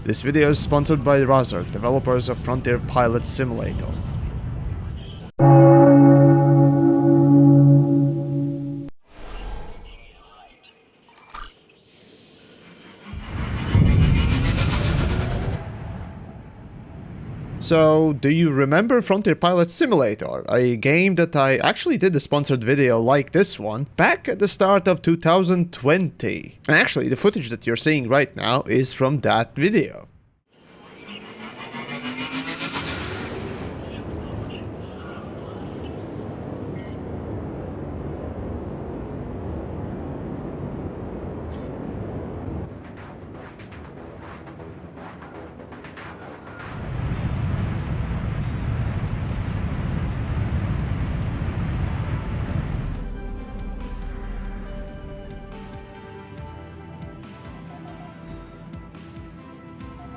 This video is sponsored by Razer, developers of Frontier Pilot Simulator. So, do you remember Frontier Pilot Simulator, a game that I actually did a sponsored video like this one back at the start of 2020? And actually, the footage that you're seeing right now is from that video.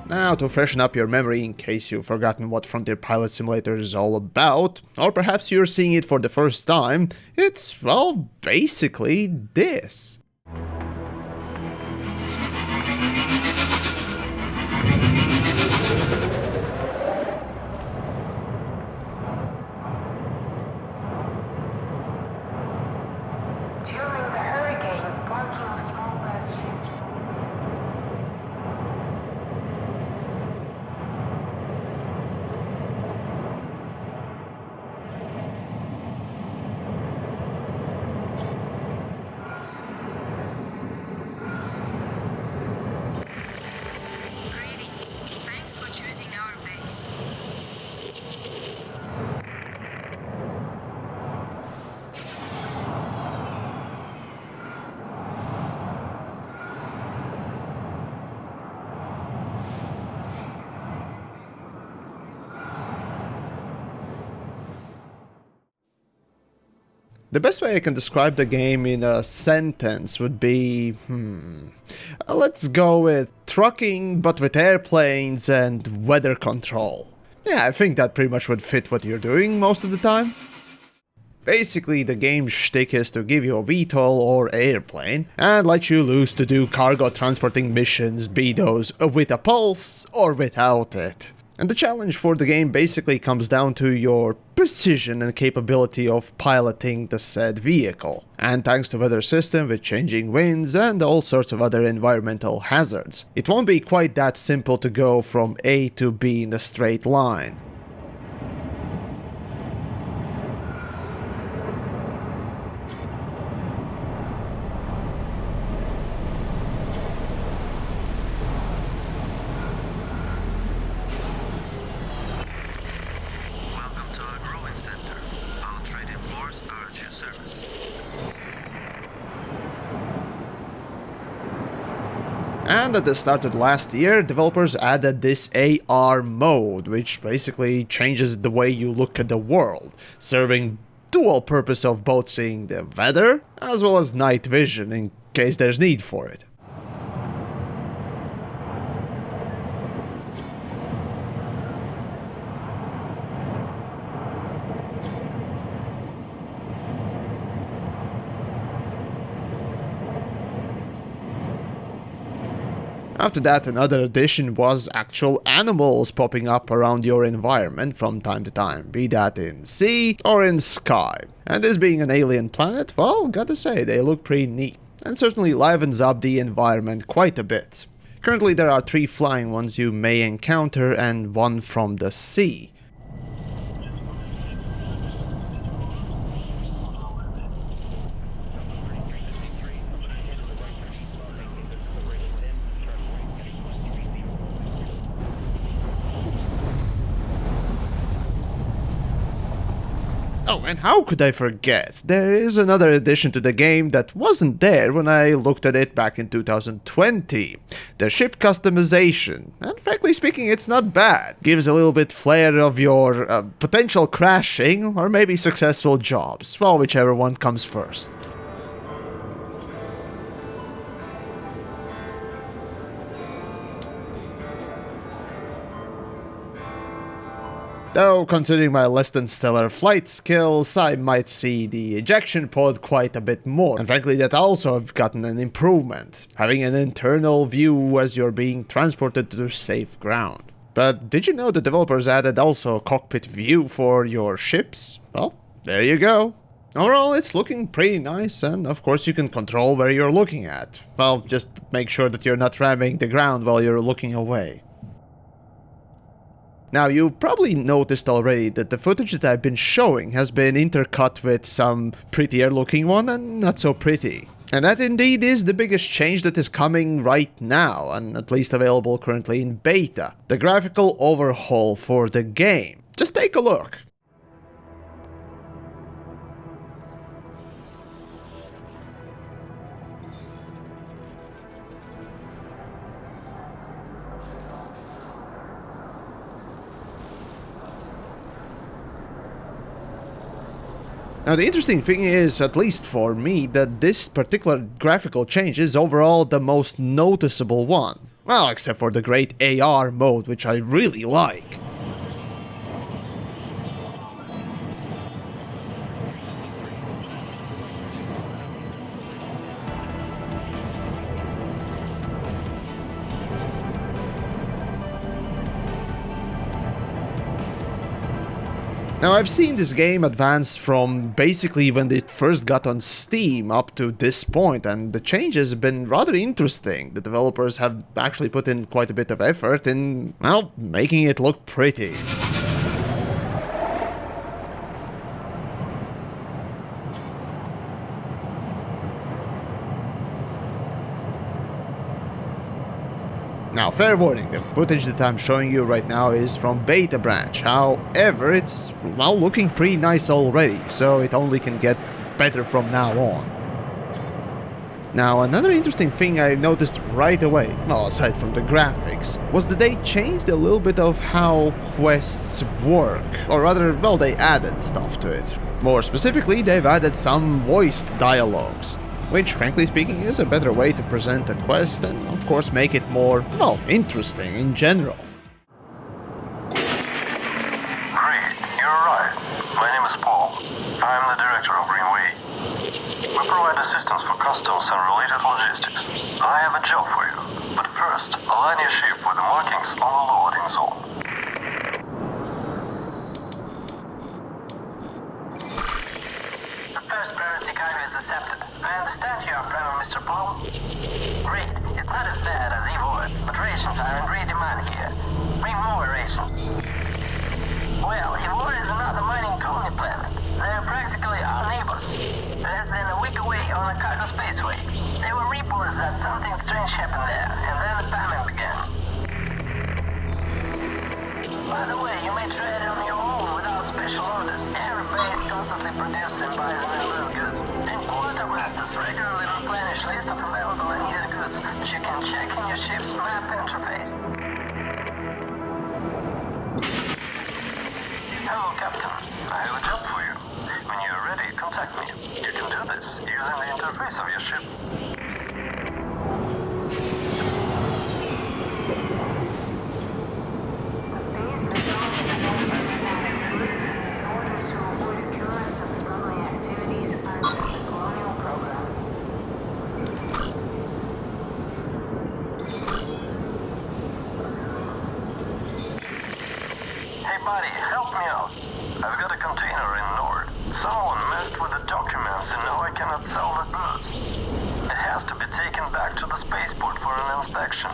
Now, to freshen up your memory in case you've forgotten what Frontier Pilot Simulator is all about, or perhaps you're seeing it for the first time, it's, well, basically this. The best way I can describe the game in a sentence would be, let's go with trucking, but with airplanes and weather control. Yeah, I think that pretty much would fit what you're doing most of the time. Basically, the game's shtick is to give you a VTOL or airplane and let you loose to do cargo transporting missions, be those with a pulse or without it. And the challenge for the game basically comes down to your precision and capability of piloting the said vehicle. And thanks to weather system with changing winds and all sorts of other environmental hazards, it won't be quite that simple to go from A to B in a straight line. And at the start of last year, developers added this AR mode, which basically changes the way you look at the world, serving dual purpose of both seeing the weather as well as night vision in case there's need for it. After that, another addition was actual animals popping up around your environment from time to time, be that in sea or in sky. And this being an alien planet, well, gotta say, they look pretty neat, and certainly livens up the environment quite a bit. Currently there are 3 flying ones you may encounter and 1 from the sea. Oh, and how could I forget? There is another addition to the game that wasn't there when I looked at it back in 2020. The ship customization. And frankly speaking, it's not bad. Gives a little bit flair of your potential crashing or maybe successful jobs. Well, whichever one comes first. Though, considering my less than stellar flight skills, I might see the ejection pod quite a bit more, and frankly that also have gotten an improvement, having an internal view as you're being transported to safe ground. But did you know the developers added also a cockpit view for your ships? Well, there you go. Overall, it's looking pretty nice, and of course you can control where you're looking at. Well, just make sure that you're not ramming the ground while you're looking away. Now, you've probably noticed already that the footage that I've been showing has been intercut with some prettier looking one and not so pretty. And that indeed is the biggest change that is coming right now, and at least available currently in beta. The graphical overhaul for the game. Just take a look. Now the interesting thing is, at least for me, that this particular graphical change is overall the most noticeable one. Well, except for the great AR mode, which I really like. Now, I've seen this game advance from basically when it first got on Steam up to this point, and the changes have been rather interesting. The developers have actually put in quite a bit of effort in, well, making it look pretty. Now, fair warning, the footage that I'm showing you right now is from beta branch. However, it's, well, looking pretty nice already, so it only can get better from now on. Now, another interesting thing I noticed right away, well, aside from the graphics, was that they changed a little bit of how quests work, or rather, well, they added stuff to it. More specifically, they've added some voiced dialogues, which, frankly speaking, is a better way to present a quest and, of course, make it more, well, interesting in general. Great, you're right. My name is Paul. I'm the director of Greenway. We provide assistance for customs and related logistics. I have a job for you, but first, align your ship with the markings on the loading zone. The first priority cargo is accepted. I understand you are Prime Minister Paul. Great. It's not as bad as Ivor, but rations are in great demand here. Bring more rations. Well, Ivor is another mining colony planet. They're practically our neighbors. Less than a week away on a cargo spaceway. There were reports that something strange happened there, and then the famine began. By the way, you may trade on your own without special orders. Every base constantly produces and buys and other goods. And quartermasters regularly replenish list of available and needed goods, which you can check in your ship's map interface. Hello, Captain. I have a job for you. When you're ready, contact me. You can do this using the interface of your ship. Buddy, help me out. I've got a container in Nord. Someone messed with the documents and now I cannot sell the goods. It has to be taken back to the spaceport for an inspection.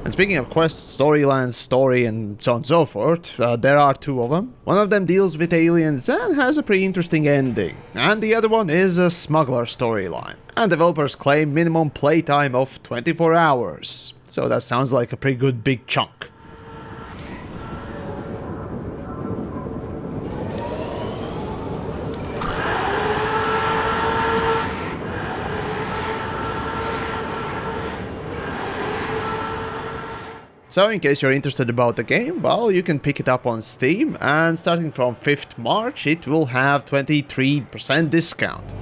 And speaking of quests, storylines, story, and so on and so forth, there are two of them. One of them deals with aliens and has a pretty interesting ending, and the other one is a smuggler storyline. And developers claim minimum playtime of 24 hours, so that sounds like a pretty good big chunk. So in case you're interested about the game, well, you can pick it up on Steam, and starting from 5th March it will have 23% discount.